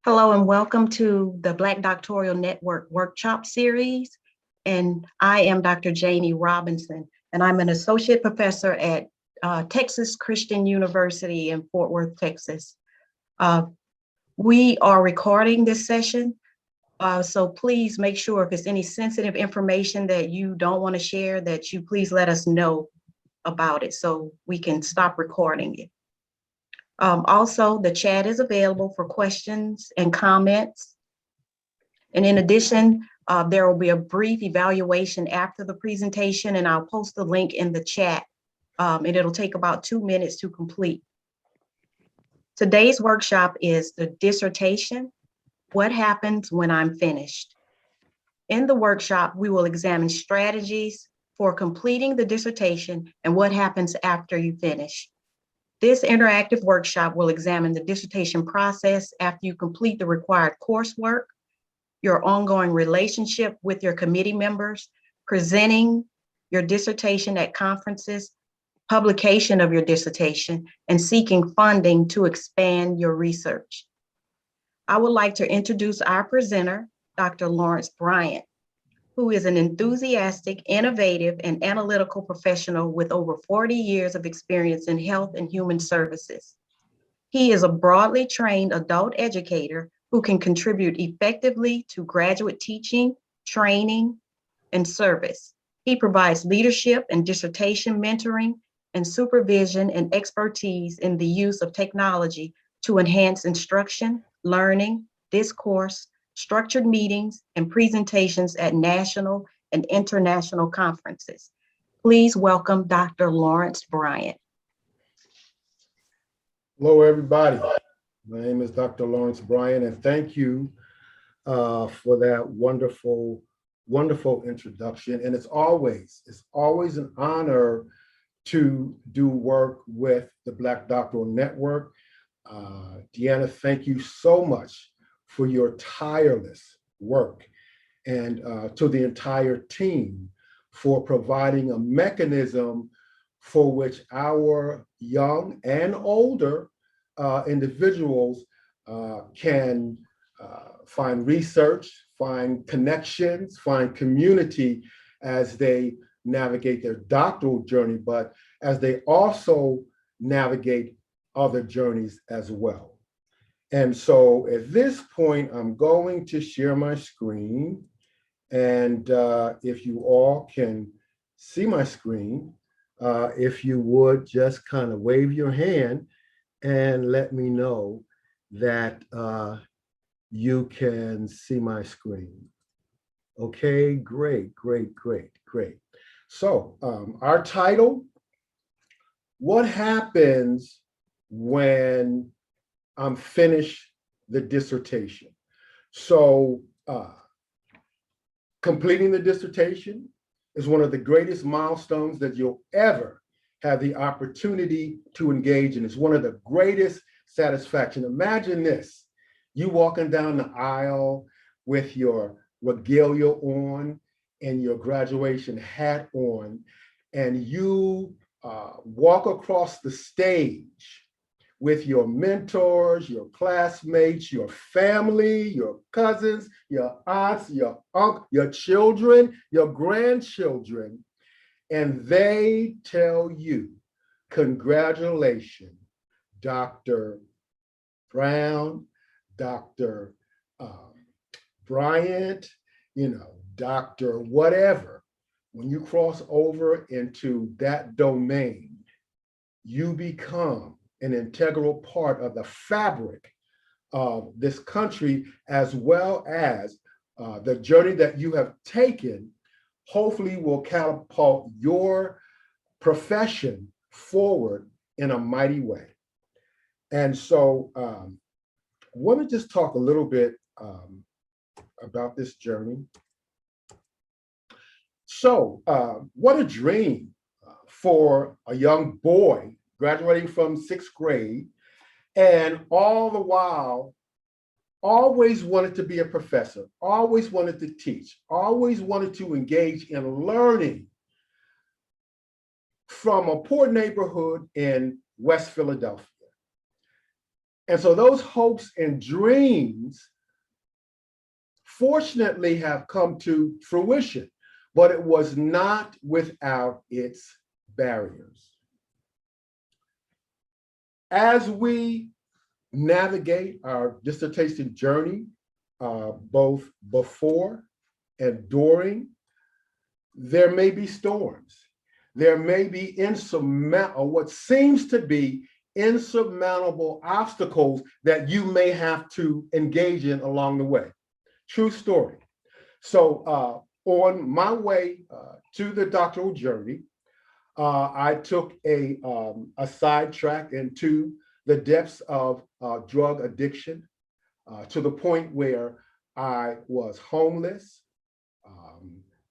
Hello and welcome to the Black Doctoral Network Workshop Series. And I am Dr. Janie Robinson, and I'm an associate professor at Texas Christian University in Fort Worth, Texas. We are recording this session, so please make sure if it's any sensitive information that you don't want to share, that you please let us know about it so we can stop recording it. Also, the chat is available for questions and comments. And in addition, there will be a brief evaluation after the presentation, and I'll post the link in the chat, and it'll take about 2 minutes to complete. Today's workshop is the dissertation, What Happens When I'm Finished? In the workshop, we will examine strategies for completing the dissertation and what happens after you finish. This interactive workshop will examine the dissertation process after you complete the required coursework, your ongoing relationship with your committee members, presenting your dissertation at conferences, publication of your dissertation, and seeking funding to expand your research. I would like to introduce our presenter, Dr. Lawrence Bryant, who is an enthusiastic, innovative, and analytical professional with over 40 years of experience in health and human services. He is a broadly trained adult educator who can contribute effectively to graduate teaching, training, and service. He provides leadership and dissertation mentoring and supervision and expertise in the use of technology to enhance instruction, learning, discourse, structured meetings, and presentations at national and international conferences. Please welcome Dr. Lawrence Bryant. Hello, everybody. My name is Dr. Lawrence Bryant, and thank you for that wonderful, wonderful introduction. And it's always an honor to do work with the Black Doctoral Network. Deanna, thank you so much for your tireless work, and to the entire team for providing a mechanism for which our young and older individuals can find research, find connections, find community as they navigate their doctoral journey, but as they also navigate other journeys as well. And so at this point, I'm going to share my screen. And if you all can see my screen, if you would just kind of wave your hand and let me know that you can see my screen. Okay, great, great, great, great. So our title, What Happens When I'm Finished the Dissertation? So completing the dissertation is one of the greatest milestones that you'll ever have the opportunity to engage in. It's one of the greatest satisfaction. Imagine this, you walking down the aisle with your regalia on and your graduation hat on, and you walk across the stage with your mentors, your classmates, your family, your cousins, your aunts, your uncles, your children, your grandchildren, and they tell you, congratulations, Dr. Brown, Dr. Bryant, Dr. whatever. When you cross over into that domain, you become an integral part of the fabric of this country, as well as the journey that you have taken, hopefully will catapult your profession forward in a mighty way. And so I want to just talk a little bit about this journey. So what a dream for a young boy graduating from 6th grade, and all the while, always wanted to be a professor, always wanted to teach, always wanted to engage in learning from a poor neighborhood in West Philadelphia. And so those hopes and dreams fortunately have come to fruition, but it was not without its barriers. As we navigate our dissertation journey, both before and during, there may be storms. There may be what seems to be insurmountable obstacles that you may have to engage in along the way. True story. So on my way to the doctoral journey, I took a sidetrack into the depths of drug addiction to the point where I was homeless,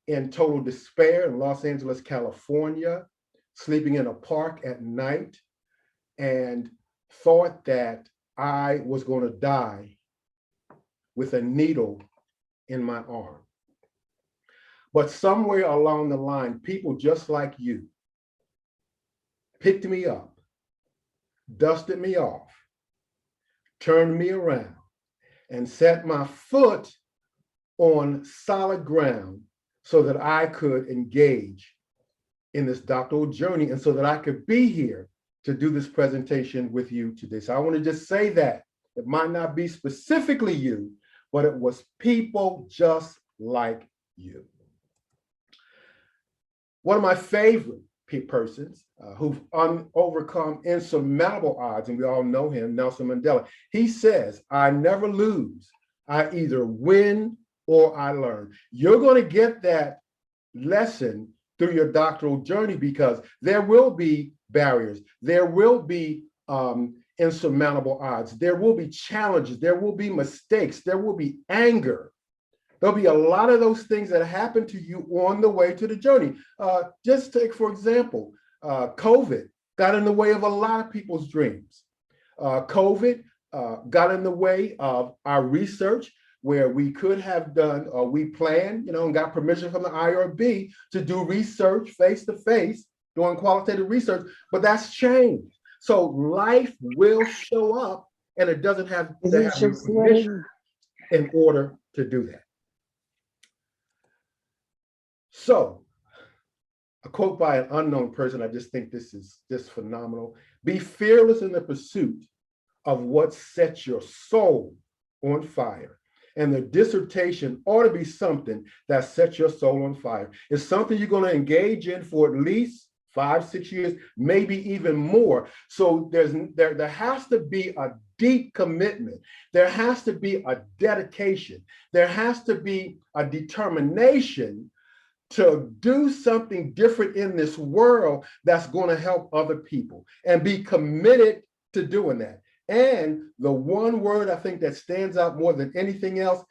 in total despair in Los Angeles, California, sleeping in a park at night, and thought that I was going to die with a needle in my arm. But somewhere along the line, people just like you picked me up, dusted me off, turned me around, and set my foot on solid ground so that I could engage in this doctoral journey and so that I could be here to do this presentation with you today. So I want to just say that it might not be specifically you, but it was people just like you. One of my favorite persons who've overcome insurmountable odds, and we all know him, Nelson Mandela, he says, I never lose. I either win or I learn. You're going to get that lesson through your doctoral journey because there will be barriers. There will be insurmountable odds. There will be challenges. There will be mistakes. There will be anger. There'll be a lot of those things that happen to you on the way to the journey. Just take, for example, COVID got in the way of a lot of people's dreams. COVID got in the way of our research where we could have done, or we planned, and got permission from the IRB to do research face-to-face, doing qualitative research, but that's changed. So life will show up and it doesn't have to have your permission in order to do that. So, a quote by an unknown person, I just think this is just phenomenal. Be fearless in the pursuit of what sets your soul on fire. And the dissertation ought to be something that sets your soul on fire. It's something you're going to engage in for at least 5-6 years, maybe even more. So there has to be a deep commitment. There has to be a dedication. There has to be a determination to do something different in this world that's going to help other people and be committed to doing that. And the one word I think that stands out more than anything else,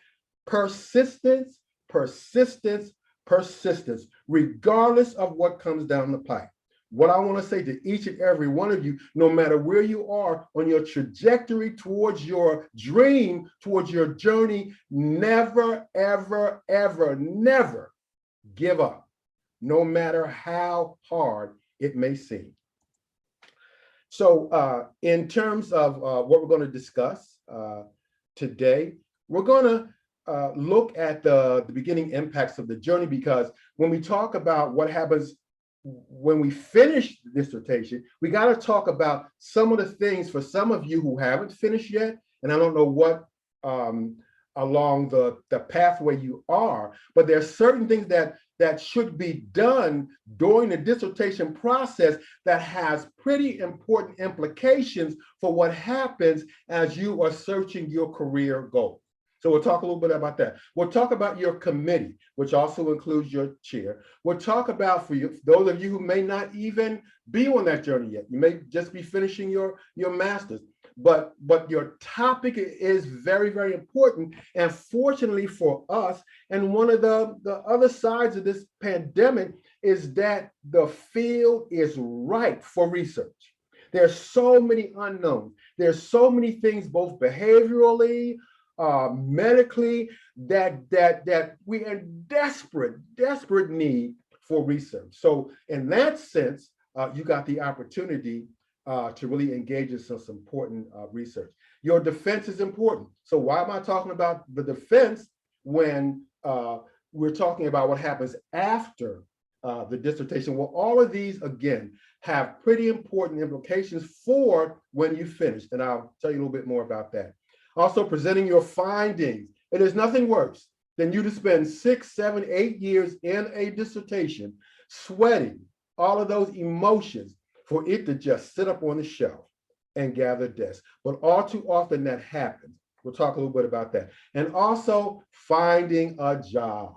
persistence, persistence, persistence, regardless of what comes down the pipe. What I want to say to each and every one of you, no matter where you are on your trajectory towards your dream, towards your journey, never, ever, ever, never give up, no matter how hard it may seem. So in terms of what we're going to discuss today, we're going to look at the beginning impacts of the journey, because when we talk about what happens when we finish the dissertation, we got to talk about some of the things for some of you who haven't finished yet, and I don't know what along the pathway you are, but there's certain things that should be done during the dissertation process that has pretty important implications for what happens as you are searching your career goal. So we'll talk a little bit about that. We'll talk about your committee, which also includes your chair. We'll talk about, for you, those of you who may not even be on that journey yet, you may just be finishing your master's, but your topic is very, very important. And fortunately for us, and one of the other sides of this pandemic is that the field is ripe for research. There's so many unknowns. There's so many things, both behaviorally, medically, that we are in desperate need for research. So in that sense, you got the opportunity to really engage in some important research. Your defense is important. So why am I talking about the defense when we're talking about what happens after the dissertation? Well, all of these, again, have pretty important implications for when you finish. And I'll tell you a little bit more about that. Also, presenting your findings. It is nothing worse than you to spend 6, 7, 8 years in a dissertation, sweating all of those emotions for it to just sit up on the shelf and gather dust. But all too often that happens. We'll talk a little bit about that. And also finding a job.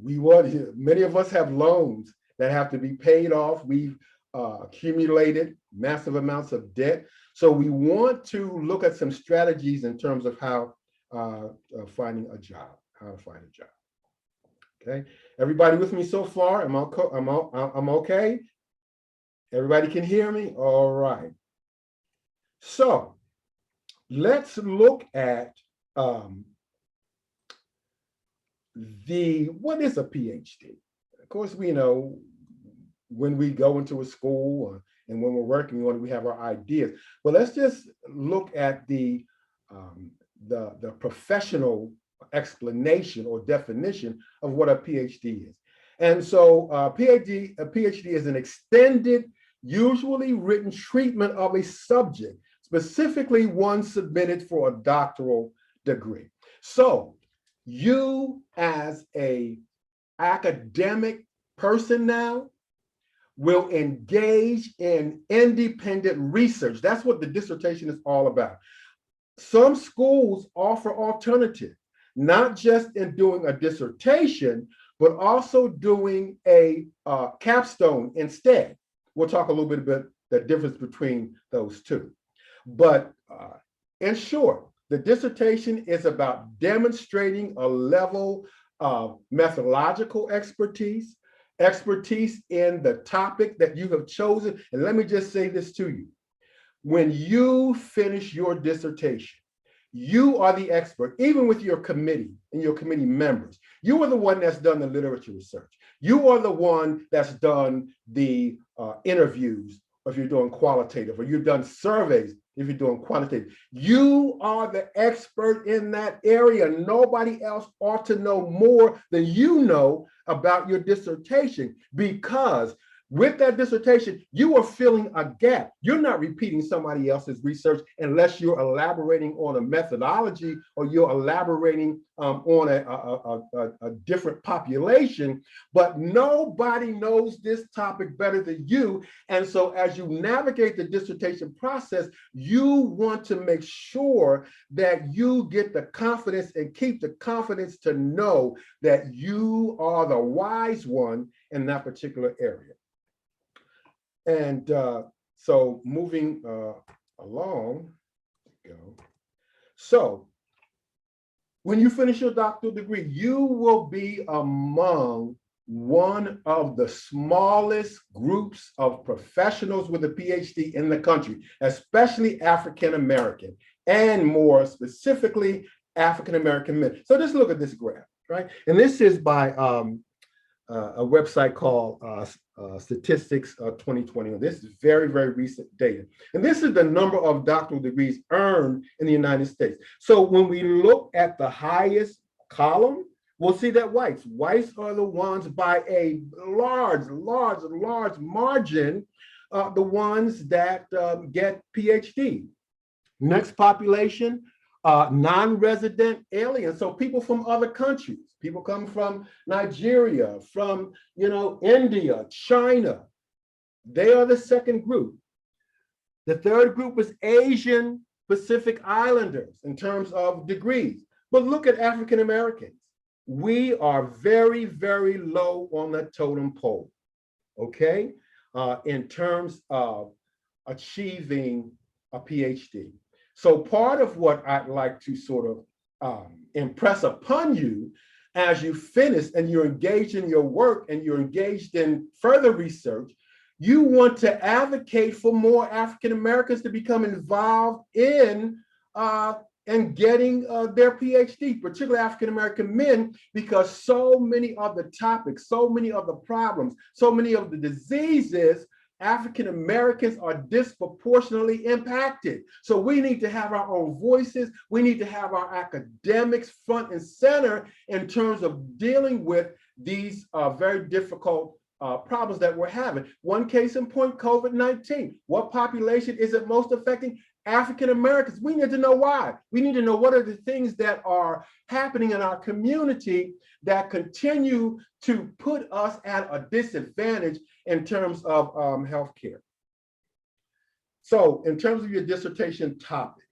Many of us have loans that have to be paid off. We've accumulated massive amounts of debt. So we want to look at some strategies in terms of how finding a job, how to find a job. Okay, everybody with me so far? I'm okay? Everybody can hear me? All right. So let's look at what is a PhD? Of course, we know when we go into a school and when we're working on it, we have our ideas. But let's just look at the professional explanation or definition of what a PhD is. And so a PhD is an extended, usually written treatment of a subject, specifically one submitted for a doctoral degree. So you as a academic person now will engage in independent research. That's what the dissertation is all about. Some schools offer alternatives, not just in doing a dissertation, but also doing a capstone instead. We'll talk a little bit about the difference between those two. But in short, the dissertation is about demonstrating a level of methodological expertise in the topic that you have chosen. And let me just say this to you. When you finish your dissertation, you are the expert, even with your committee and your committee members. You are the one that's done the literature research. You are the one that's done the interviews, if you're doing qualitative, or you've done surveys if you're doing quantitative. You are the expert in that area. Nobody else ought to know more than you know about your dissertation, because with that dissertation, you are filling a gap. You're not repeating somebody else's research unless you're elaborating on a methodology or you're elaborating on a different population. But nobody knows this topic better than you. And so as you navigate the dissertation process, you want to make sure that you get the confidence and keep the confidence to know that you are the wise one in that particular area. And so moving along, so when you finish your doctoral degree, you will be among one of the smallest groups of professionals with a PhD in the country, especially African American, and more specifically, African American men. So just look at this graph, right? And this is by a website called Statistics 2020. This is very, very recent data. And this is the number of doctoral degrees earned in the United States. So when we look at the highest column, we'll see that whites are the ones by a large margin, the ones that get PhD. Next population, non-resident aliens, so people from other countries. People come from Nigeria, from India, China. They are the second group. The third group is Asian Pacific Islanders in terms of degrees. But look at African Americans. We are very, very low on the totem pole, okay, in terms of achieving a PhD. So part of what I'd like to sort of impress upon you as you finish and you're engaged in your work and you're engaged in further research, you want to advocate for more African Americans to become involved in getting their PhD, particularly African American men, because so many of the topics, so many of the problems, so many of the diseases African Americans are disproportionately impacted. So we need to have our own voices. We need to have our academics front and center in terms of dealing with these very difficult problems that we're having. One case in point, COVID-19. What population is it most affecting? African Americans. We need to know why. We need to know what are the things that are happening in our community that continue to put us at a disadvantage in terms of healthcare. So in terms of your dissertation topic,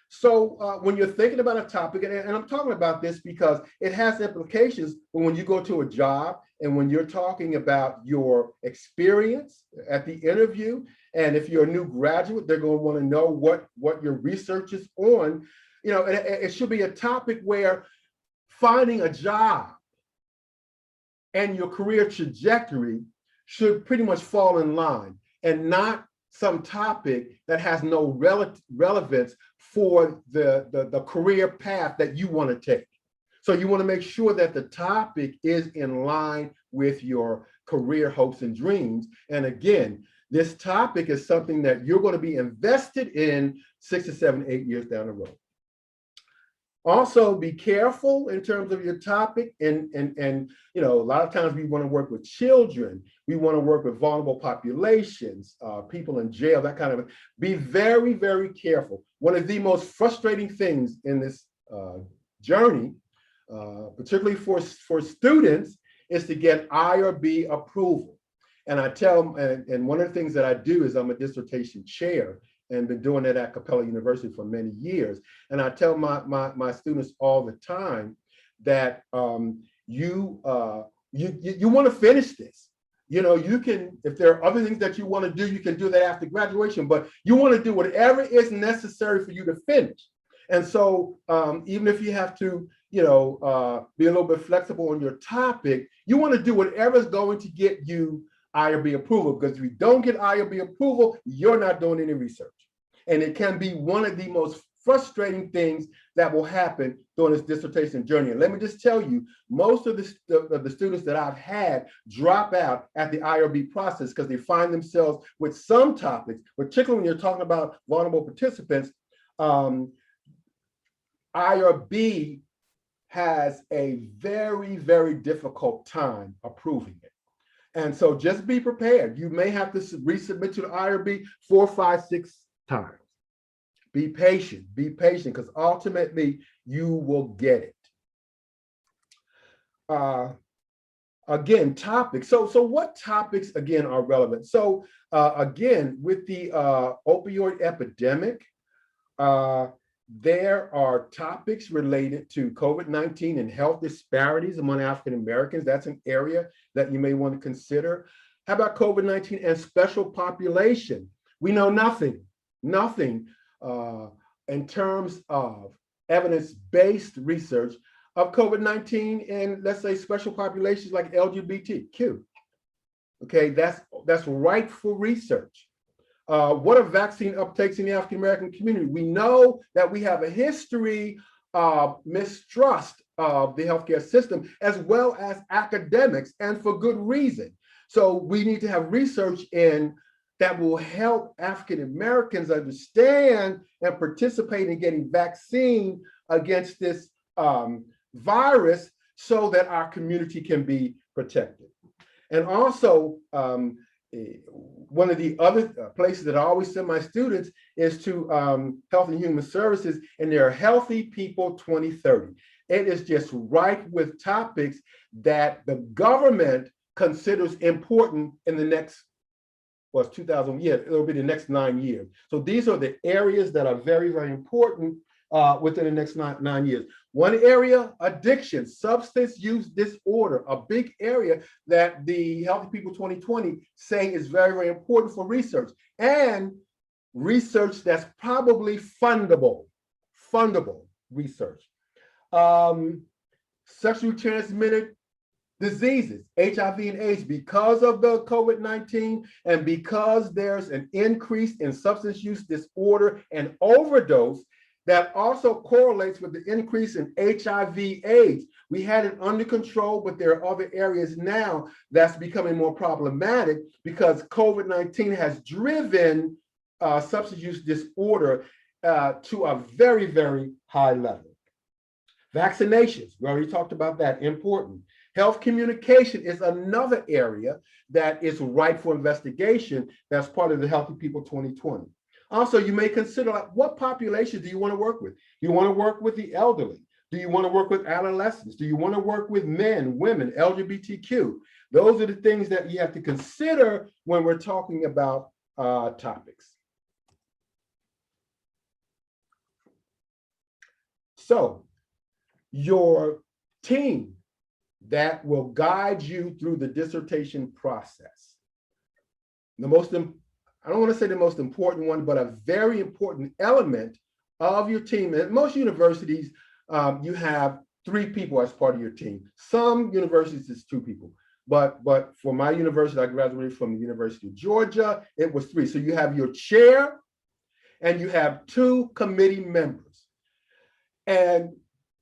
so when you're thinking about a topic, and I'm talking about this because it has implications when you go to a job and when you're talking about your experience at the interview, and if you're a new graduate, they're going to want to know what your research is on. You know, it should be a topic where finding a job and your career trajectory should pretty much fall in line, and not some topic that has no relevance for the career path that you want to take. So you want to make sure that the topic is in line with your career hopes and dreams. And again, this topic is something that you're going to be invested in 6 to 7, 8 years down the road. Also, be careful in terms of your topic, and you know, a lot of times we want to work with children, we want to work with vulnerable populations, people in jail, that kind of. Be very, very careful. One of the most frustrating things in this journey, particularly for students, is to get I or B approval. And I tell them, and one of the things that I do is I'm a dissertation chair, and been doing it at Capella University for many years. And I tell my students all the time that you want to finish this. You know, you can, if there are other things that you want to do, you can do that after graduation, but you want to do whatever is necessary for you to finish. And so even if you have to, you know, be a little bit flexible on your topic, you want to do whatever is going to get you I or B approval, because if you don't get I or B approval, you're not doing any research. And it can be one of the most frustrating things that will happen during this dissertation journey. And let me just tell you, most of the students that I've had drop out at the I or B process because they find themselves with some topics, particularly when you're talking about vulnerable participants, I or B has a very, very difficult time approving it. And so just be prepared. You may have to resubmit to the I or B 4, 5, 6 times. Be patient, because ultimately you will get it. Again, topics. So what topics, again, are relevant? So again, with the opioid epidemic, there are topics related to COVID-19 and health disparities among African Americans. That's an area that you may want to consider. How about COVID-19 and special population? We know nothing in terms of evidence-based research of COVID-19 in, let's say, special populations like LGBTQ. Okay, that's ripe for research. What are vaccine uptakes in the African American community? We know that we have a history of mistrust of the healthcare system, as well as academics, and for good reason. So we need to have research in that will help African Americans understand and participate in getting vaccine against this virus so that our community can be protected. And also, one of the other places that I always send my students is to Health and Human Services and their Healthy People 2030. It is just ripe with topics that the government considers important in the next, well, it's 2000, yeah, it'll be the next 9 years. So these are the areas that are very, very important within the next 9 years. One area, addiction, substance use disorder, a big area that the Healthy People 2020 say is very, very important for research, and research that's probably fundable research. Sexually transmitted diseases, HIV and AIDS, because of the COVID-19 and because there's an increase in substance use disorder and overdose, that also correlates with the increase in HIV/AIDS. We had it under control, but there are other areas now that's becoming more problematic because COVID-19 has driven substance use disorder to a very, very high level. Vaccinations, we already talked about that, important. Health communication is another area that is ripe for investigation. That's part of the Healthy People 2020. Also, you may consider, like, what population do you want to work with? Do you want to work with the elderly? Do you want to work with adolescents? Do you want to work with men, women, LGBTQ? Those are the things that you have to consider when we're talking about topics. So, your team that will guide you through the dissertation process. I don't want to say the most important one, but a very important element of your team. At most universities, you have 3 people as part of your team. Some universities, it's 2 people. But for my university, I graduated from the University of Georgia, it was 3. So you have your chair and you have 2 committee members. And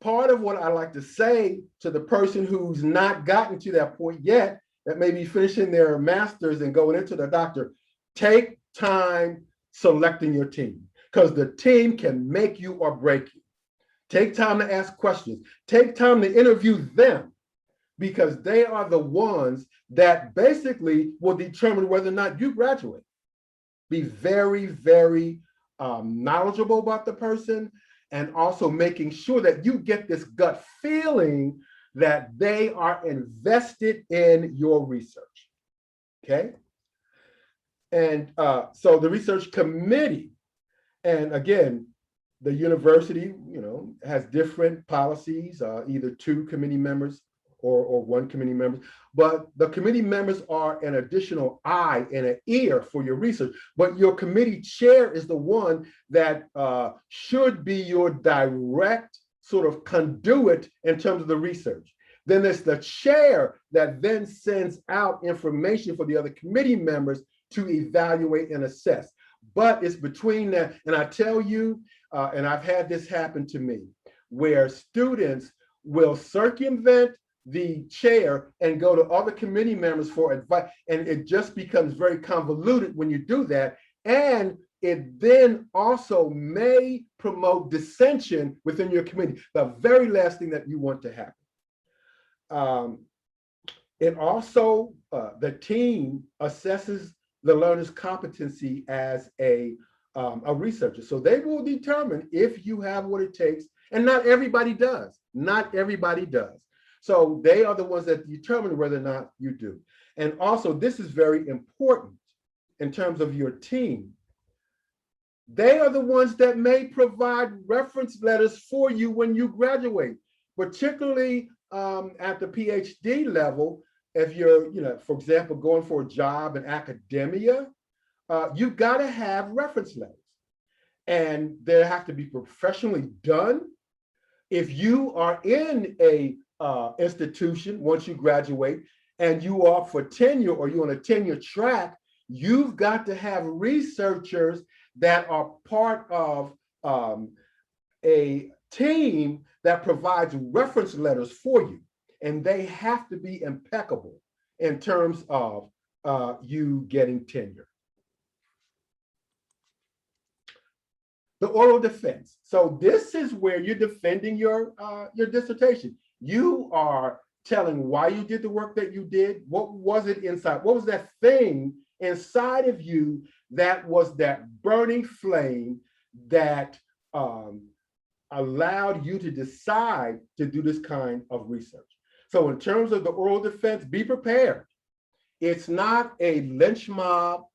part of what I like to say to the person who's not gotten to that point yet, that may be finishing their master's and going into their doctor, take time selecting your team, because the team can make you or break you. Take time to ask questions. Take time to interview them, because they are the ones that basically will determine whether or not you graduate. Be very, very knowledgeable about the person, and also making sure that you get this gut feeling that they are invested in your research, okay? And so the research committee, and again, the university, has different policies, either 2 committee members or 1 committee member, but the committee members are an additional eye and an ear for your research. But your committee chair is the one that should be your direct sort of conduit in terms of the research. Then there's the chair that then sends out information for the other committee members to evaluate and assess. But it's between that, and I tell you, and I've had this happen to me, where students will circumvent the chair and go to other committee members for advice, and it just becomes very convoluted when you do that, and it then also may promote dissension within your committee, the very last thing that you want to happen. It also, the team assesses the learner's competency as a researcher. So they will determine if you have what it takes, and not everybody does. Not everybody does. So they are the ones that determine whether or not you do. And also, this is very important in terms of your team. They are the ones that may provide reference letters for you when you graduate, particularly at the PhD level. If you're, for example, going for a job in academia, you've got to have reference letters, and they have to be professionally done. If you are in a institution once you graduate and you are for tenure, or you're on a tenure track, you've got to have researchers that are part of a team that provides reference letters for you. And they have to be impeccable in terms of you getting tenure. The oral defense. So this is where you're defending your dissertation. You are telling why you did the work that you did. What was it inside? What was that thing inside of you that was that burning flame that allowed you to decide to do this kind of research? So in terms of the oral defense, be prepared. It's not a lynch mob.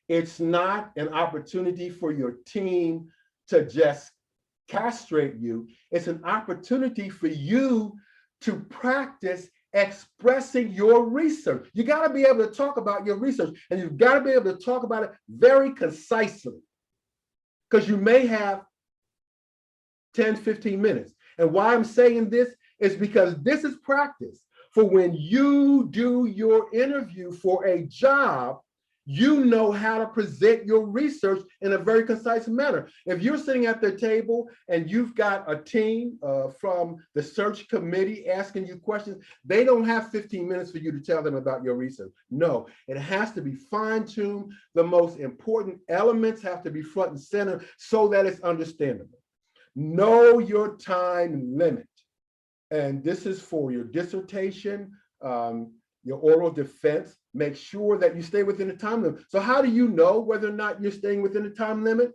It's not an opportunity for your team to just castrate you. It's an opportunity for you to practice expressing your research. You got to be able to talk about your research, and you've got to be able to talk about it very concisely, because you may have 10, 15 minutes. And why I'm saying this is because this is practice for when you do your interview for a job. You know how to present your research in a very concise manner. If you're sitting at the table and you've got a team from the search committee asking you questions, they don't have 15 minutes for you to tell them about your research. No, it has to be fine-tuned. The most important elements have to be front and center so that it's understandable. Know your time limit. And this is for your dissertation, your oral defense. Make sure that you stay within the time limit. So how do you know whether or not you're staying within the time limit?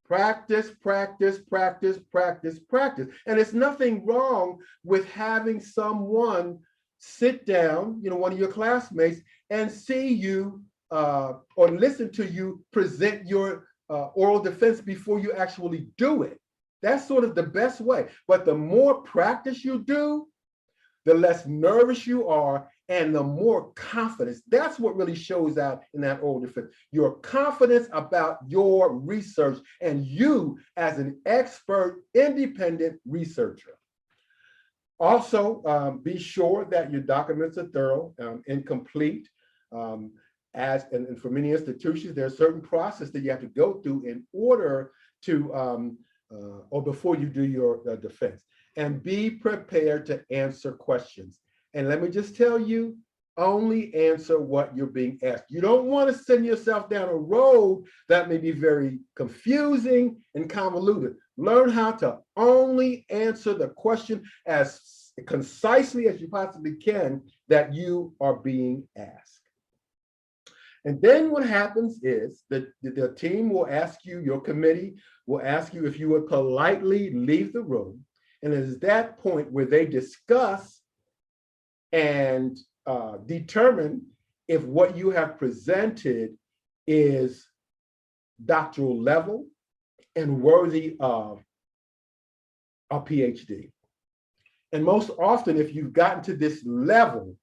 Practice, practice, practice, practice, practice. And it's nothing wrong with having someone sit down, one of your classmates, and see you or listen to you present your oral defense before you actually do it. That's sort of the best way. But the more practice you do, the less nervous you are, and the more confidence. That's what really shows out in that oral defense. Your confidence about your research and you as an expert, independent researcher. Also, be sure that your documents are thorough and complete. And for many institutions, there are certain processes that you have to go through in order to, or before you do your defense. And be prepared to answer questions. And let me just tell you, only answer what you're being asked. You don't want to send yourself down a road that may be very confusing and convoluted. Learn how to only answer the question as concisely as you possibly can that you are being asked. And then what happens is that the team will ask you, your committee will ask you if you would politely leave the room. And it is that point where they discuss and determine if what you have presented is doctoral level and worthy of a PhD. And most often, if you've gotten to this level,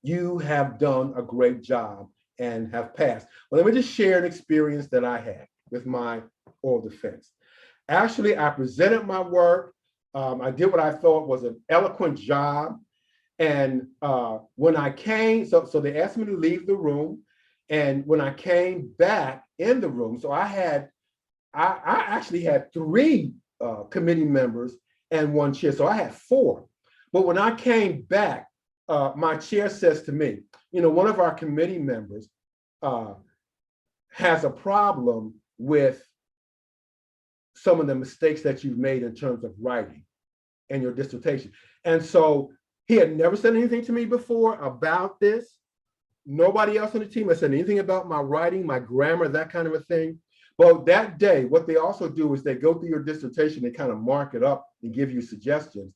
you have done a great job and have passed. Well, let me just share an experience that I had with my oral defense. Actually, I presented my work. I did what I thought was an eloquent job. And when I came, so they asked me to leave the room. And when I came back in the room, so I actually had 3 committee members and 1 chair. So I had 4. But when I came back, my chair says to me, one of our committee members has a problem with some of the mistakes that you've made in terms of writing and your dissertation. And so he had never said anything to me before about this. Nobody else on the team had said anything about my writing, my grammar, that kind of a thing. But that day, what they also do is they go through your dissertation, they kind of mark it up and give you suggestions.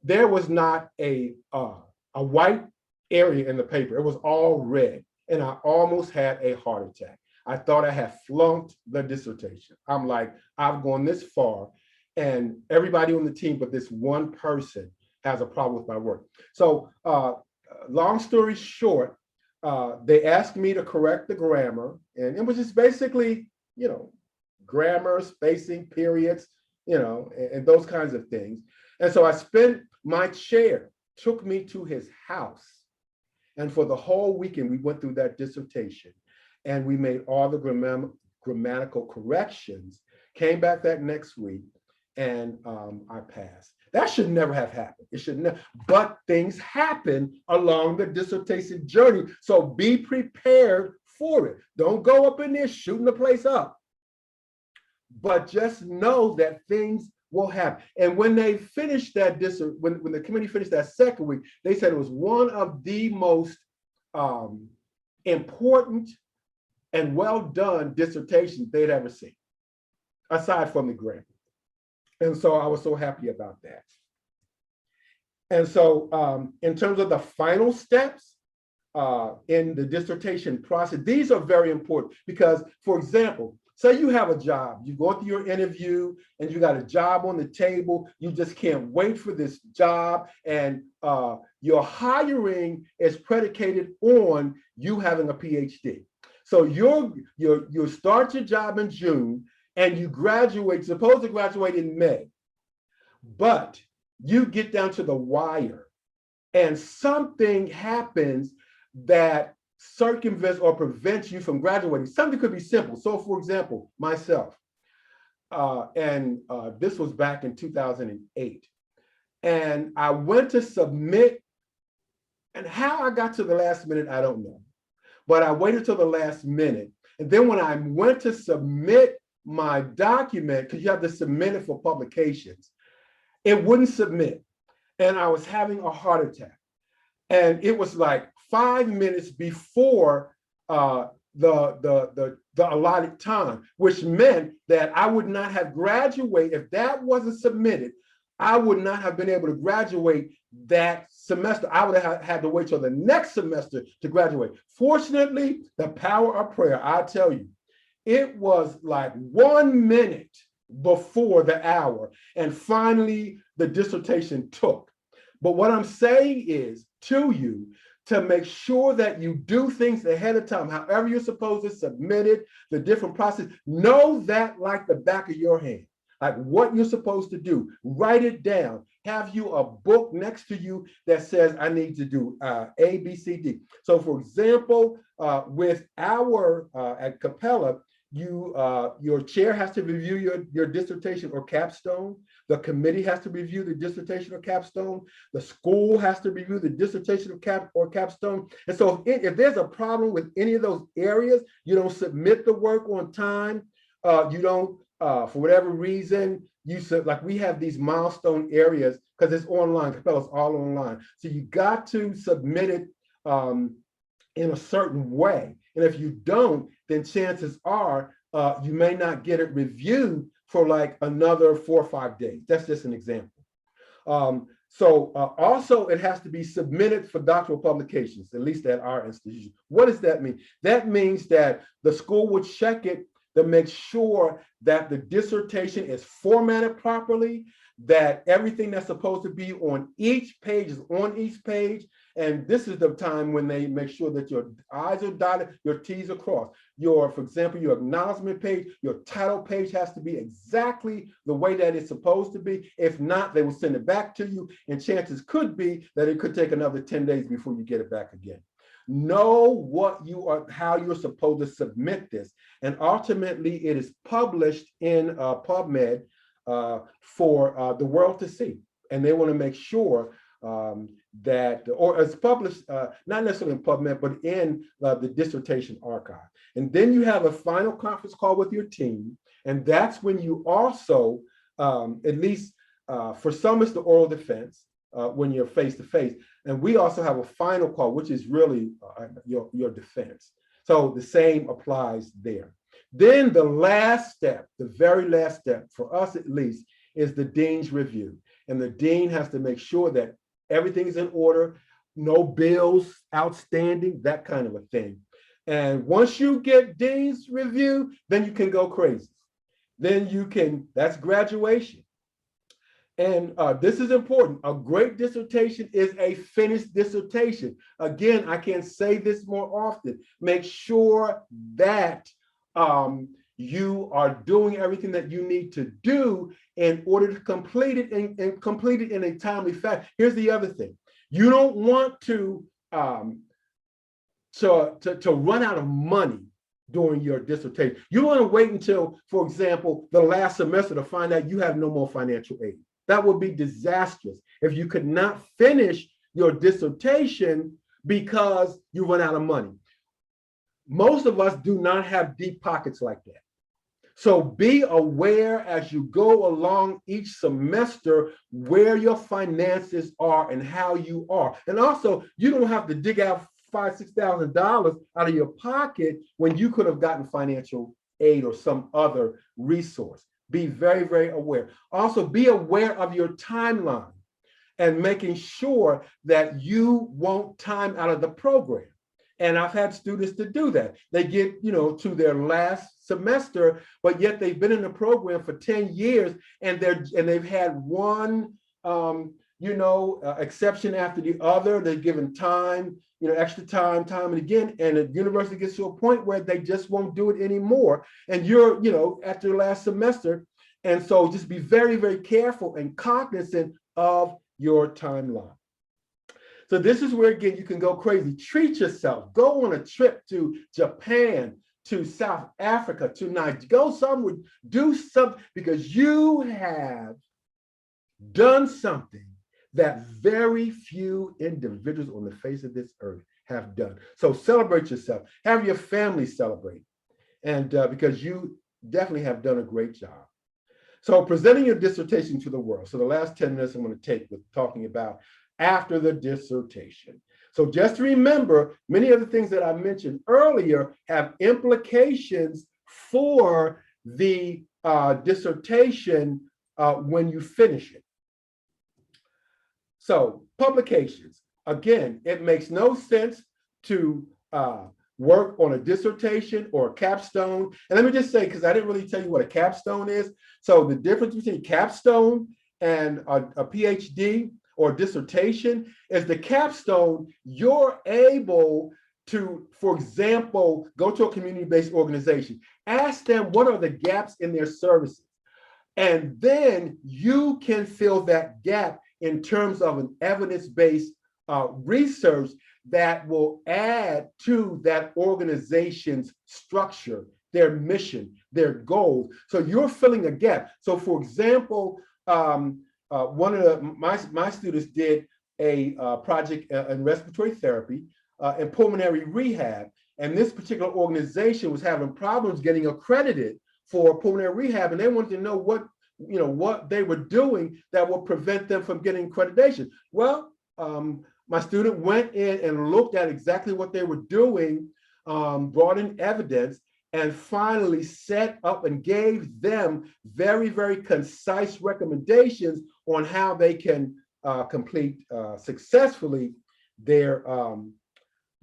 There was not a white area in the paper. It was all red. And I almost had a heart attack. I thought I had flunked the dissertation. I'm like, I've gone this far, and everybody on the team but this one person has a problem with my work. So long story short, they asked me to correct the grammar, and it was just basically, grammar, spacing, periods, and those kinds of things. And so my chair took me to his house. And for the whole weekend, we went through that dissertation and we made all the grammatical corrections, came back that next week, and I passed. That should never have happened. It should never, but things happen along the dissertation journey. So be prepared for it. Don't go up in there shooting the place up, but just know that things will happen. And when they finished that, when the committee finished that second week, they said it was one of the most important and well done dissertations they'd ever seen, aside from the grammar. And so I was so happy about that. And so in terms of the final steps in the dissertation process, these are very important because, for example, say you have a job, you go through your interview and you got a job on the table, you just can't wait for this job, and your hiring is predicated on you having a PhD. So you start your job in June and you graduate, supposed to graduate in May, but you get down to the wire and something happens that circumvents or prevents you from graduating. Something could be simple. So for example, myself, this was back in 2008. And I went to submit, and how I got to the last minute, I don't know. But I waited till the last minute. And then when I went to submit my document, because you have to submit it for publications, it wouldn't submit. And I was having a heart attack. And it was like 5 minutes before the allotted time, which meant that I would not have graduated. If that wasn't submitted, I would not have been able to graduate that semester. I would have had to wait till the next semester to graduate. Fortunately, the power of prayer, I tell you, it was like 1 minute before the hour, and finally the dissertation took. But what I'm saying is to you, to make sure that you do things ahead of time, however you're supposed to submit it, the different process, know that like the back of your hand, like what you're supposed to do. Write it down. Have you a book next to you that says, I need to do A, B, C, D. So for example, with our, at Capella, your chair has to review your dissertation or capstone. The committee has to review the dissertation or capstone. The school has to review the dissertation or capstone. And so if there's a problem with any of those areas, you don't submit the work on time, you don't, for whatever reason, like we have these milestone areas because it's online, Capella's all online. So you got to submit it in a certain way. And if you don't, then chances are you may not get it reviewed for like another 4 or 5 days. That's just an example. Also, it has to be submitted for doctoral publications, at least at our institution. What does that mean? That means that the school would check it to make sure that the dissertation is formatted properly, that everything that's supposed to be on each page is on each page. And this is the time when they make sure that your I's are dotted, your T's are crossed. For example, your acknowledgement page, your title page has to be exactly the way that it's supposed to be. If not, they will send it back to you. And chances could be that it could take another 10 days before you get it back again. Know what how you're supposed to submit this. And ultimately, it is published in PubMed for the world to see. And they want to make sure that, or it's published, not necessarily in PubMed, but in the dissertation archive. And then you have a final conference call with your team. And that's when you also, at least for some, it's the oral defense when you're face-to-face. And we also have a final call, which is really your defense. So the same applies there. Then the last step, the very last step, for us at least, is the dean's review. And the dean has to make sure that everything is in order, no bills outstanding, that kind of a thing. And once you get dean's review, then you can go crazy. Then you can, that's graduation. And this is important. A great dissertation is a finished dissertation. Again, I can't say this more often. Make sure that you are doing everything that you need to do in order to complete it and complete it in a timely fashion. Here's the other thing. You don't want to run out of money during your dissertation. You want to wait until, for example, the last semester to find out you have no more financial aid. That would be disastrous if you could not finish your dissertation because you run out of money. Most of us do not have deep pockets like that. So be aware as you go along each semester where your finances are and how you are. And also, you don't have to dig out $5,000, $6,000 out of your pocket when you could have gotten financial aid or some other resource. Be very, very aware. Also, be aware of your timeline and making sure that you won't time out of the program. And I've had students to do that. They get, to their last semester, but yet they've been in the program for 10 years and they've had one, exception after the other. They're given time, extra time and again. And the university gets to a point where they just won't do it anymore. And you're, at your last semester. And so just be very, very careful and cognizant of your timeline. So this is where, again, you can go crazy. Treat yourself. Go on a trip to Japan, to South Africa, to Nigeria. Go somewhere, do something, because you have done something that very few individuals on the face of this earth have done. So celebrate yourself. Have your family celebrate. And because you definitely have done a great job. So presenting your dissertation to the world. So the last 10 minutes I'm going to take with talking about after the dissertation. So just remember, many of the things that I mentioned earlier have implications for the dissertation when you finish it. So publications, again, it makes no sense to work on a dissertation or a capstone. And let me just say, because I didn't really tell you what a capstone is. So the difference between capstone and a PhD or dissertation is the capstone, you're able to, for example, go to a community-based organization, ask them what are the gaps in their services, and then you can fill that gap in terms of an evidence-based research that will add to that organization's structure, their mission, their goals. So you're filling a gap. So for example, one of my students did a project in respiratory therapy and pulmonary rehab. And this particular organization was having problems getting accredited for pulmonary rehab. And they wanted to know what they were doing that will prevent them from getting accreditation. Well, my student went in and looked at exactly what they were doing, brought in evidence, and finally set up and gave them very, very concise recommendations on how they can complete successfully their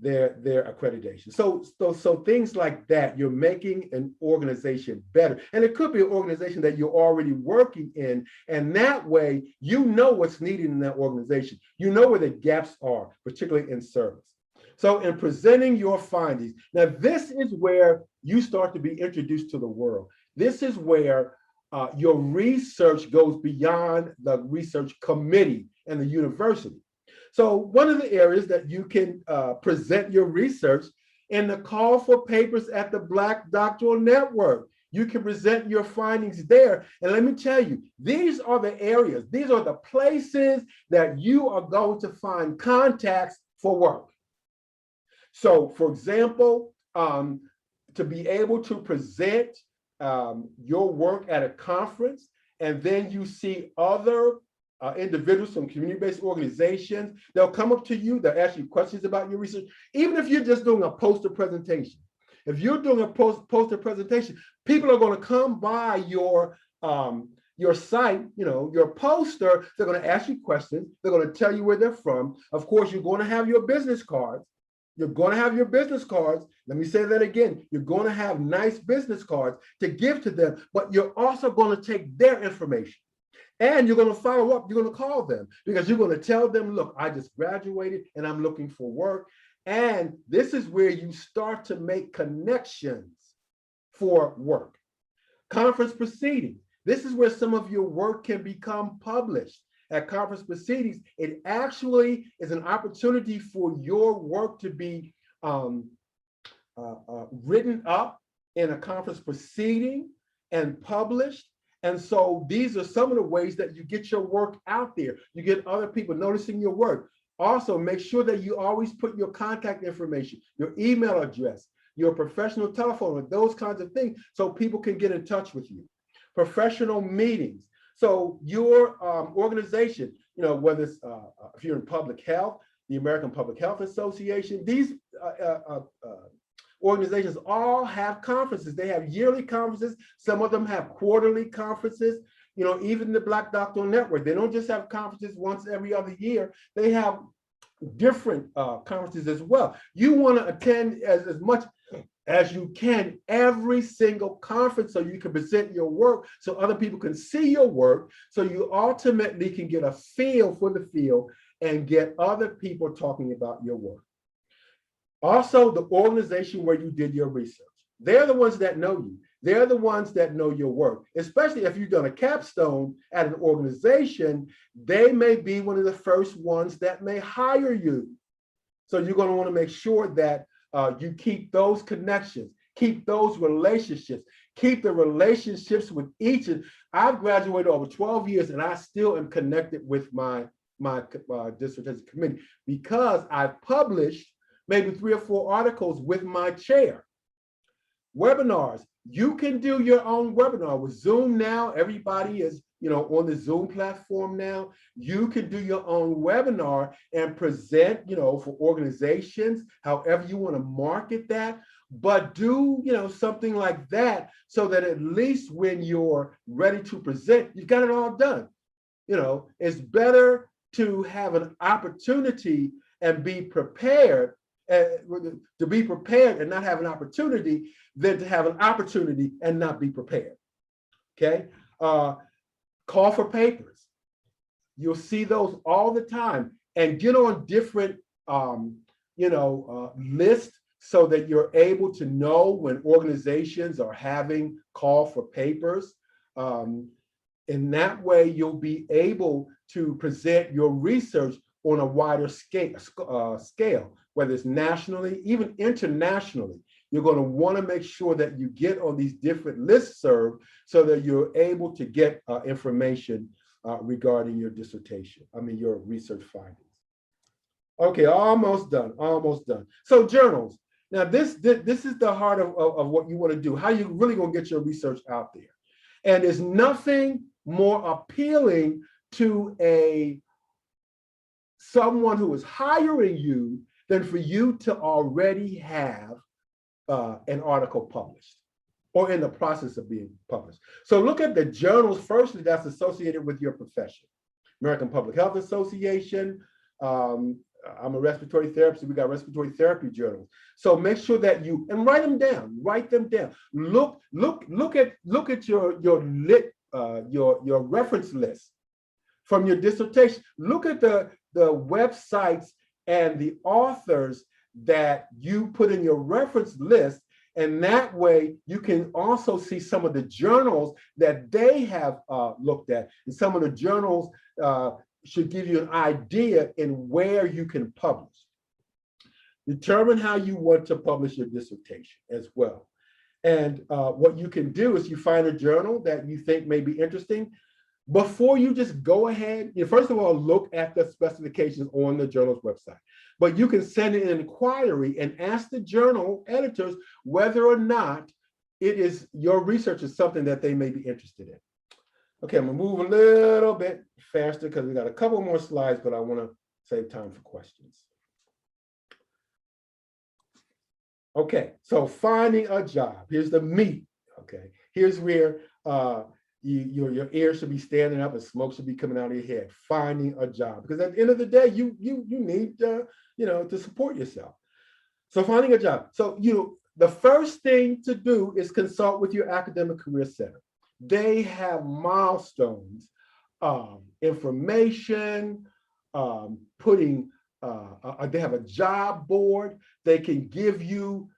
accreditation. So things like that, you're making an organization better. And it could be an organization that you're already working in. And that way, you know what's needed in that organization. You know where the gaps are, particularly in service. So in presenting your findings, now this is where you start to be introduced to the world. This is where your research goes beyond the research committee and the university. So one of the areas that you can present your research in the call for papers at the Black Doctoral Network. You can present your findings there. And let me tell you, these are the areas, these are the places that you are going to find contacts for work. So for example, to be able to present your work at a conference, and then you see other individuals from community-based organizations, they'll come up to you, they'll ask you questions about your research, even if you're just doing a poster presentation. If you're doing a poster presentation, people are going to come by your site, your poster, they're going to ask you questions, they're going to tell you where they're from. Of course, you're going to have your business cards. You're going to have your business cards. Let me say that again. You're going to have nice business cards to give to them, but you're also going to take their information. And you're going to follow up, you're going to call them because you're going to tell them, look, I just graduated and I'm looking for work. And this is where you start to make connections for work. Conference proceedings. This is where some of your work can become published. At conference proceedings, it actually is an opportunity for your work to be written up in a conference proceeding and published. And so these are some of the ways that you get your work out there. You get other people noticing your work. Also, make sure that you always put your contact information, your email address, your professional telephone, those kinds of things, so people can get in touch with you. Professional meetings. So your organization, whether it's if you're in public health, the American Public Health Association, these organizations all have conferences. They have yearly conferences. Some of them have quarterly conferences. Even the Black Doctoral Network, they don't just have conferences once every other year. They have different conferences as well. You want to attend as much as you can every single conference so you can present your work so other people can see your work, so you ultimately can get a feel for the field and get other people talking about your work. Also, the organization where you did your research. They're the ones that know you. They're the ones that know your work, especially if you've done a capstone at an organization. They may be one of the first ones that may hire you. So you're going to want to make sure that you keep those connections, keep those relationships, keep the relationships with each. I've graduated over 12 years and I still am connected with my dissertation committee because I published maybe 3 or 4 articles with my chair. Webinars, you can do your own webinar with Zoom now. Everybody is, on the Zoom platform now. You can do your own webinar and present, for organizations, however you want to market that. But do, something like that so that at least when you're ready to present, you've got it all done. It's better to have an opportunity and be prepared, to be prepared and not have an opportunity than to have an opportunity and not be prepared. Okay. Call for papers. You'll see those all the time, and get on different, lists so that you're able to know when organizations are having call for papers. In that way, you'll be able to present your research on a wider scale, whether it's nationally, even internationally. You're going to want to make sure that you get on these different listservs so that you're able to get information regarding your dissertation, your research findings. Okay, almost done. So journals. Now, this is the heart of what you want to do, how you really going to get your research out there. And there's nothing more appealing to someone who is hiring you than for you to already have an article published or in the process of being published. So look at the journals firstly that's associated with your profession. American Public Health Association. I'm a respiratory therapist. We got respiratory therapy journals. So make sure that you write them down. Look at your reference list from your dissertation. Look at the websites and the authors that you put in your reference list, and that way you can also see some of the journals that they have looked at, and some of the journals should give you an idea in where you can publish. Determine how you want to publish your dissertation as well. And what you can do is you find a journal that you think may be interesting. Before you just go ahead, first of all, look at the specifications on the journal's website. But you can send in an inquiry and ask the journal editors whether or not your research is something that they may be interested in. Okay, I'm gonna move a little bit faster because we got a couple more slides, but I want to save time for questions. Okay, so finding a job. Here's the meat. Okay, here's where your ears should be standing up and smoke should be coming out of your head. Finding a job, because at the end of the day, you need to support yourself. So finding a job. So the first thing to do is consult with your academic career center. They have milestones, information, they have a job board. They can give you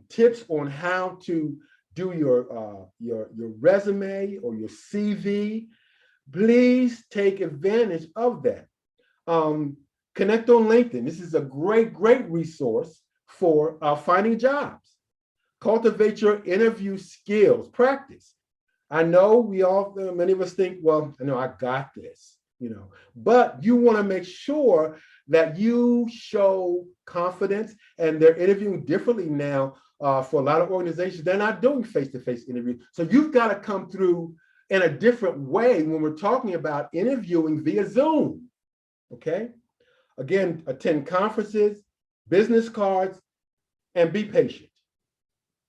tips on how to do your resume or your CV. Please take advantage of that. Connect on LinkedIn. This is a great resource for finding jobs. Cultivate your interview skills. Practice. I know many of us think, well, I got this, but you want to make sure that you show confidence, and they're interviewing differently now for a lot of organizations. They're not doing face-to-face interviews. So you've got to come through in a different way when we're talking about interviewing via Zoom, okay? Again, attend conferences, business cards, and be patient.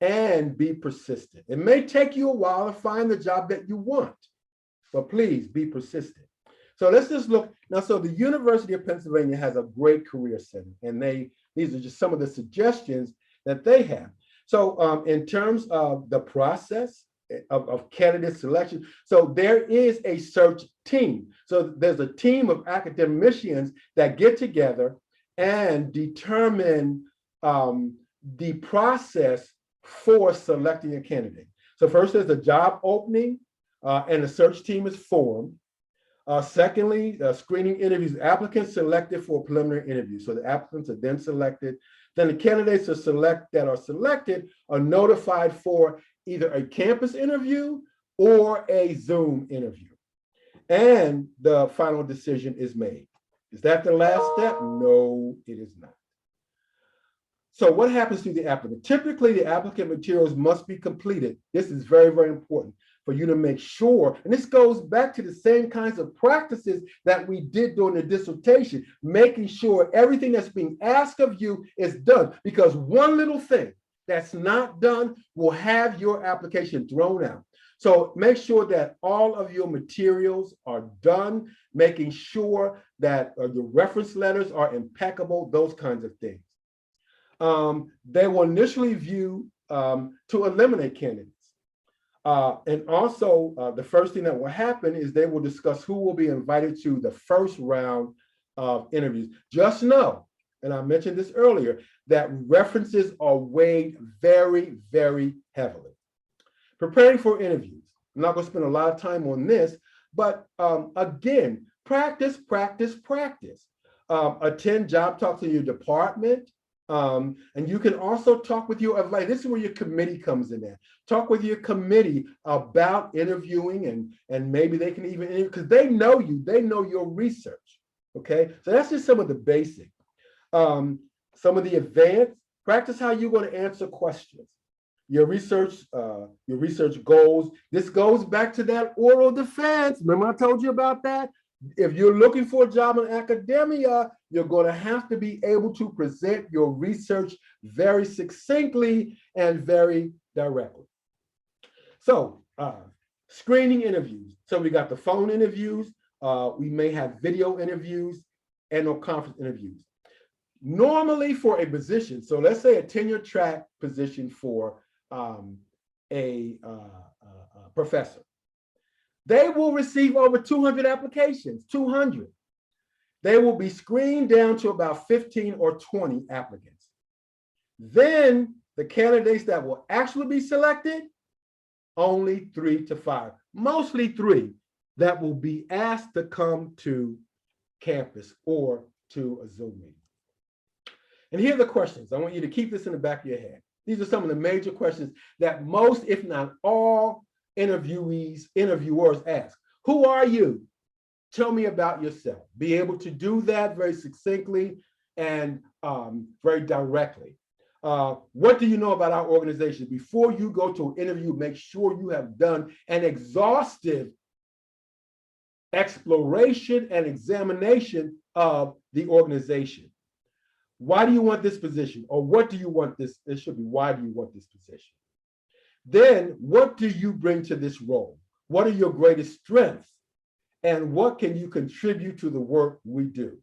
And be persistent. It may take you a while to find the job that you want, but please be persistent. So let's just look now. So the University of Pennsylvania has a great career center, and these are just some of the suggestions that they have. So in terms of the process of candidate selection, so there is a search team. So there's a team of academicians that get together and determine the process for selecting a candidate. So first, there's a job opening, and the search team is formed. Secondly, screening interviews, applicants selected for a preliminary interview. So the applicants are then selected. Then the candidates are selected are notified for either a campus interview or a Zoom interview. And the final decision is made. Is that the last step? No, it is not. So what happens to the applicant? Typically, the applicant materials must be completed. This is very, very important for you to make sure, and this goes back to the same kinds of practices that we did during the dissertation, making sure everything that's being asked of you is done, because one little thing that's not done will have your application thrown out. So make sure that all of your materials are done, making sure that your reference letters are impeccable, those kinds of things. They will initially view to eliminate candidates. And also, the first thing that will happen is they will discuss who will be invited to the first round of interviews. Just know, and I mentioned this earlier, that references are weighed very, very heavily. Preparing for interviews. I'm not going to spend a lot of time on this, but again, practice, practice, practice. Attend job talks in your department. And you can also talk with your, like, this is where your committee comes in at. Talk with your committee about interviewing, and maybe they can even interview, because they know you, they know your research. Okay, so that's just some of the basic. Some of the advanced, practice how you're going to answer questions. Your research goals. This goes back to that oral defense. Remember I told you about that? If you're looking for a job in academia, you're going to have to be able to present your research very succinctly and very directly. So screening interviews. So we got the phone interviews. We may have video interviews and or conference interviews. Normally for a position, so let's say a tenure track position for a professor, they will receive over 200 applications, 200. They will be screened down to about 15 or 20 applicants. Then the candidates that will actually be selected, only 3 to 5, mostly 3 that will be asked to come to campus or to a Zoom meeting. And here are the questions. I want you to keep this in the back of your head. These are some of the major questions that most, if not all, interviewers ask. Who are you? Tell me about yourself. Be able to do that very succinctly and very directly. What do you know about our organization? Before you go to an interview, make sure you have done an exhaustive exploration and examination of the organization. Why do you want this position? Or what do you want this? It should be, why do you want this position? Then, what do you bring to this role? What are your greatest strengths? And what can you contribute to the work we do?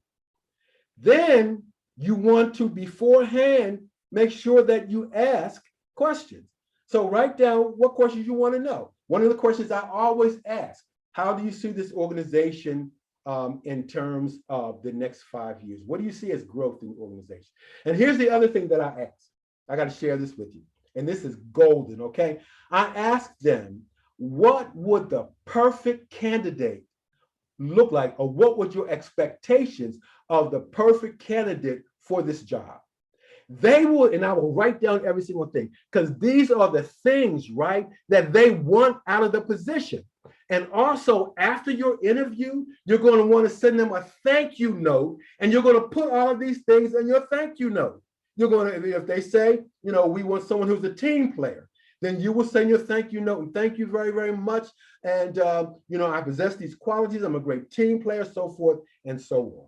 Then you want to beforehand make sure that you ask questions. So write down what questions you want to know. One of the questions I always ask, how do you see this organization in terms of the next 5 years? What do you see as growth in the organization? And here's the other thing that I ask. I got to share this with you. And this is golden, okay? I asked them, what would the perfect candidate look like, or what would your expectations of the perfect candidate for this job? They will, and I will write down every single thing, because these are the things, right, that they want out of the position. And also, after your interview, you're going to want to send them a thank you note, and you're going to put all of these things in your thank you note. You're going to, if they say, you know, we want someone who's a team player, then you will send your thank you note and thank you very, very much. And, you know, I possess these qualities. I'm a great team player, so forth and so on.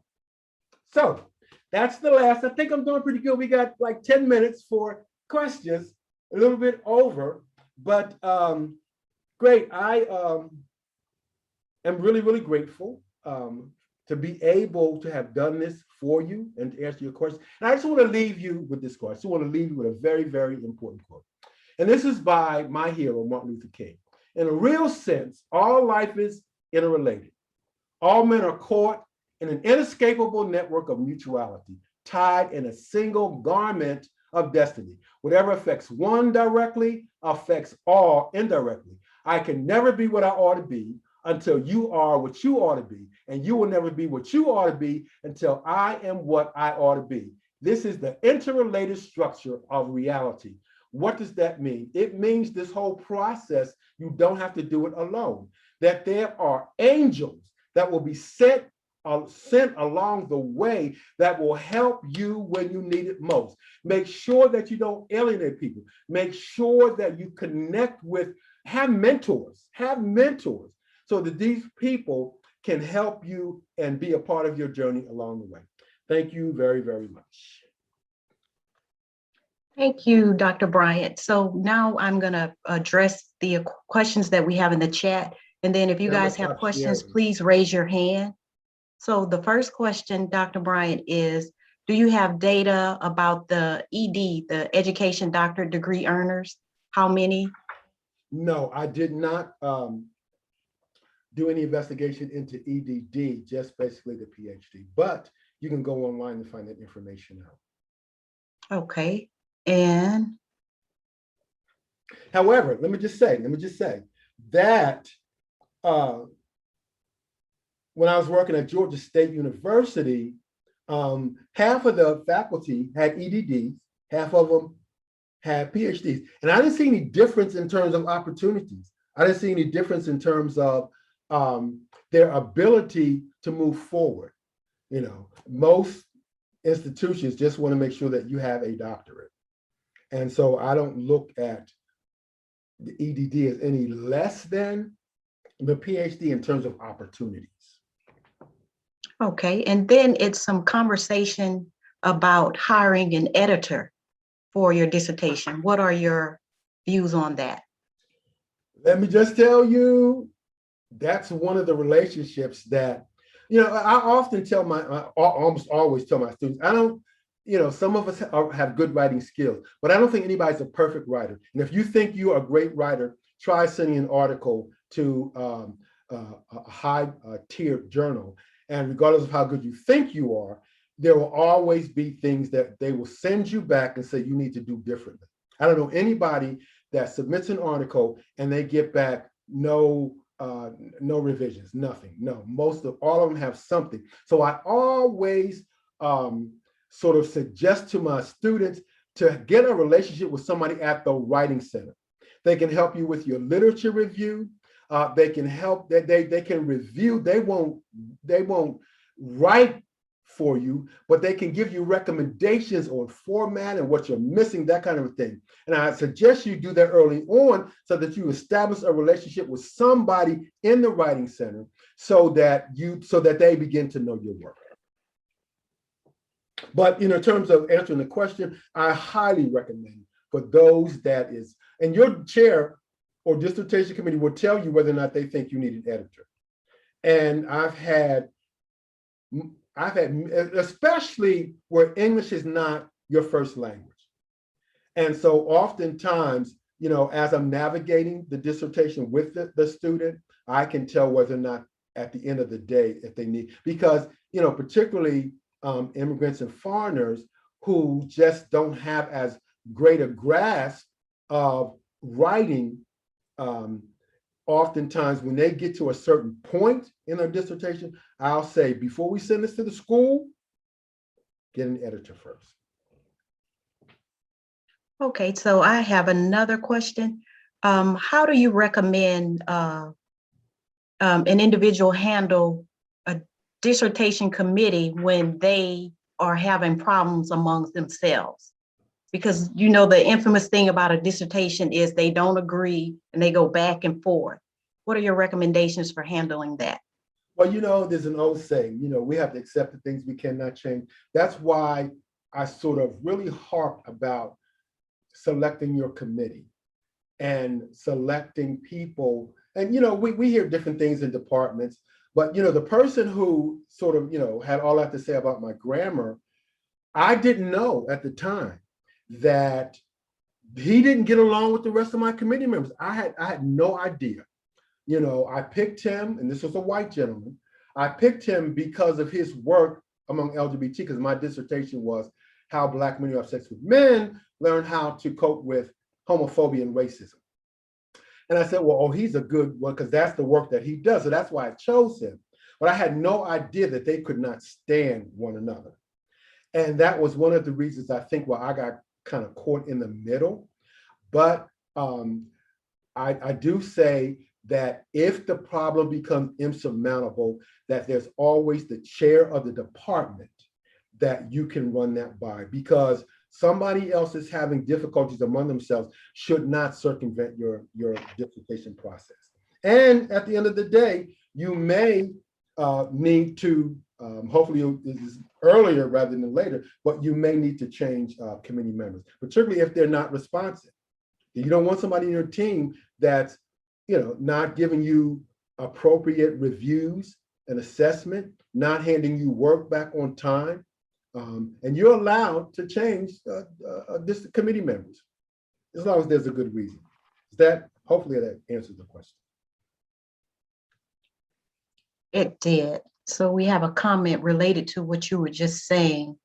So that's the last. I think I'm doing pretty good. We got like 10 minutes for questions, a little bit over, but great. I am really, really grateful to be able to have done this for you and to answer your questions. And I just want to leave you with this quote. I just want to leave you with a very, very important quote. And this is by my hero, Martin Luther King. In a real sense, all life is interrelated. All men are caught in an inescapable network of mutuality, tied in a single garment of destiny. Whatever affects one directly affects all indirectly. I can never be what I ought to be until you are what you ought to be, and you will never be what you ought to be until I am what I ought to be. This is the interrelated structure of reality. What does that mean? It means this whole process, you don't have to do it alone, that there are angels that will be sent along the way that will help you when you need it most. Make sure that you don't alienate people. Make sure that you connect with, have mentors so that these people can help you and be a part of your journey along the way. Thank you very, very much. Thank you, Dr. Bryant. So now I'm going to address the questions that we have in the chat. And then if you guys have questions, please raise your hand. So the first question, Dr. Bryant, is, do you have data about the ED, the education doctorate degree earners? How many? No, I did not do any investigation into EDD, just basically the PhD. But you can go online and find that information out. Okay. And however, let me just say that when I was working at Georgia State University, half of the faculty had EDDs, half of them had PhDs. And I didn't see any difference in terms of opportunities. I didn't see any difference in terms of their ability to move forward. You know, most institutions just want to make sure that you have a doctorate. And so I don't look at the EDD as any less than the PhD in terms of opportunities. okay, and then it's some conversation about hiring an editor for your dissertation. What are your views on that? Let me just tell you, that's one of the relationships that, you know, I often tell almost always tell my students, I don't, you know, some of us have good writing skills, but I don't think anybody's a perfect writer. And if you think you are a great writer, try sending an article to a high-tiered journal. And regardless of how good you think you are, there will always be things that they will send you back and say you need to do differently. I don't know anybody that submits an article and they get back no revisions, nothing. No, all of them have something. So I always sort of suggest to my students to get a relationship with somebody at the writing center. They can help you with your literature review. They can help, they can review. They won't write for you, but they can give you recommendations on format and what you're missing, that kind of a thing. And I suggest you do that early on so that you establish a relationship with somebody in the writing center so that they begin to know your work. But in terms of answering the question, I highly recommend for those that is, and your chair or dissertation committee will tell you whether or not they think you need an editor. And I've had, especially where English is not your first language. And so oftentimes, you know, as I'm navigating the dissertation with the student, I can tell whether or not at the end of the day, if they need, because, you know, particularly immigrants and foreigners who just don't have as great a grasp of writing, oftentimes when they get to a certain point in their dissertation, I'll say, before we send this to the school, get an editor first. Okay, so I have another question. How do you recommend an individual handle a dissertation committee when they are having problems amongst themselves? Because, you know, the infamous thing about a dissertation is they don't agree and they go back and forth. What are your recommendations for handling that? Well, you know, there's an old saying, you know, we have to accept the things we cannot change. That's why I sort of really harp about selecting your committee and selecting people. And, you know, we hear different things in departments, but, you know, the person who sort of, you know, had all that to say about my grammar, I didn't know at the time that he didn't get along with the rest of my committee members. I had no idea. You know, I picked him, and this was a white gentleman. I picked him because of his work among LGBT, because my dissertation was How Black Men Who Have Sex with Men Learn How to Cope with Homophobia and Racism. And I said, well, oh, he's a good one because that's the work that he does. So that's why I chose him. But I had no idea that they could not stand one another. And that was one of the reasons I think why I got kind of caught in the middle. But I do say that if the problem becomes insurmountable, that there's always the chair of the department that you can run that by, because somebody else is having difficulties among themselves should not circumvent your dissertation process. And at the end of the day, you may need to, hopefully this is earlier rather than later, but you may need to change committee members, particularly if they're not responsive. You don't want somebody in your team that's, not giving you appropriate reviews and assessment, not handing you work back on time. And you're allowed to change this committee members, as long as there's a good reason. Hopefully that answers the question. It did. So we have a comment related to what you were just saying.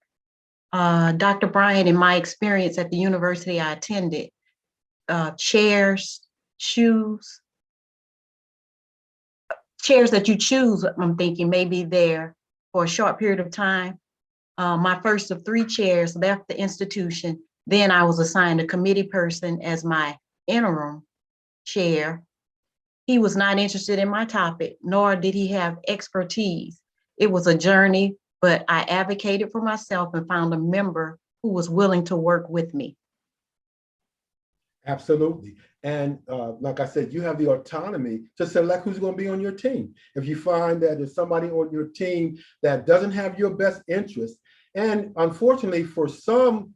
Dr. Bryant, in my experience at the university I attended, chairs that you choose, I'm thinking maybe there for a short period of time. My first of 3 chairs left the institution. Then I was assigned a committee person as my interim chair. He was not interested in my topic, nor did he have expertise. It was a journey, but I advocated for myself and found a member who was willing to work with me. Absolutely. And like I said, you have the autonomy to select who's going to be on your team. If you find that there's somebody on your team that doesn't have your best interest, and unfortunately for some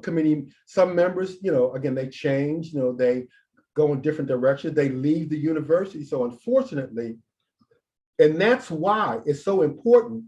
committee, some members, again, they change, they go in different directions, they leave the university. So unfortunately, and that's why it's so important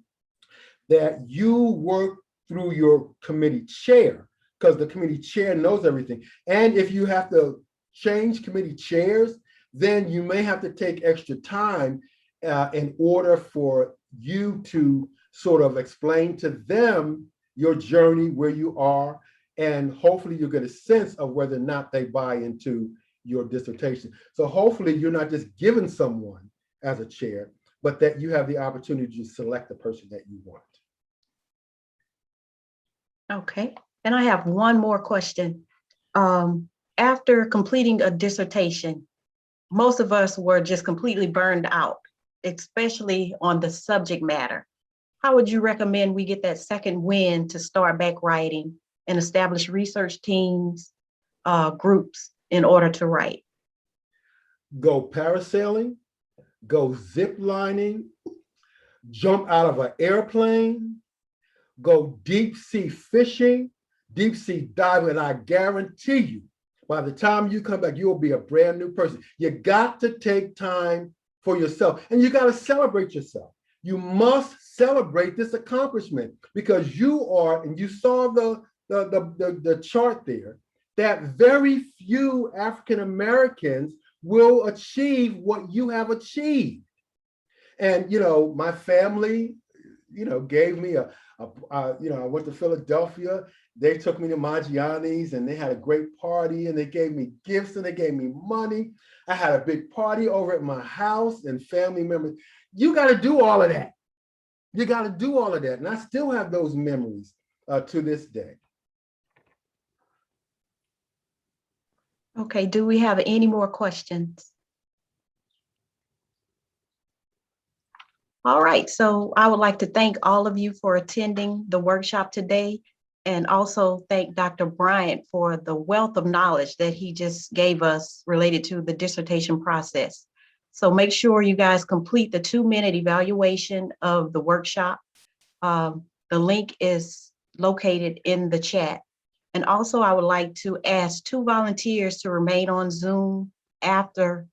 that you work through your committee chair, because the committee chair knows everything. And if you have to change committee chairs, then you may have to take extra time in order for you to sort of explain to them your journey, where you are, and hopefully you get a sense of whether or not they buy into your dissertation. So hopefully you're not just given someone as a chair, but that you have the opportunity to select the person that you want. Okay. And I have one more question. After completing a dissertation, most of us were just completely burned out, especially on the subject matter. How would you recommend we get that second wind to start back writing and establish research teams, groups in order to write? Go parasailing, go zip lining, jump out of an airplane, go deep sea fishing, deep sea diving, and I guarantee you, by the time you come back, you'll be a brand new person. You got to take time for yourself, and you got to celebrate yourself. You must celebrate this accomplishment, because you are, and you saw the chart there, that very few African Americans will achieve what you have achieved. And my family, gave me I went to Philadelphia. They took me to Maggiani's and they had a great party, and they gave me gifts and they gave me money. I had a big party over at my house and family members. You got to do all of that. You got to do all of that. And I still have those memories to this day. Okay, do we have any more questions? All right, so I would like to thank all of you for attending the workshop today, and also thank Dr. Bryant for the wealth of knowledge that he just gave us related to the dissertation process. So make sure you guys complete the 2-minute evaluation of the workshop. The link is located in the chat. And also I would like to ask 2 volunteers to remain on Zoom after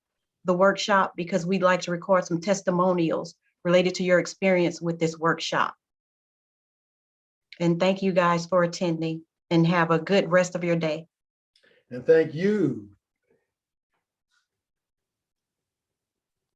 the workshop, because we'd like to record some testimonials related to your experience with this workshop. And thank you guys for attending, and have a good rest of your day. And thank you.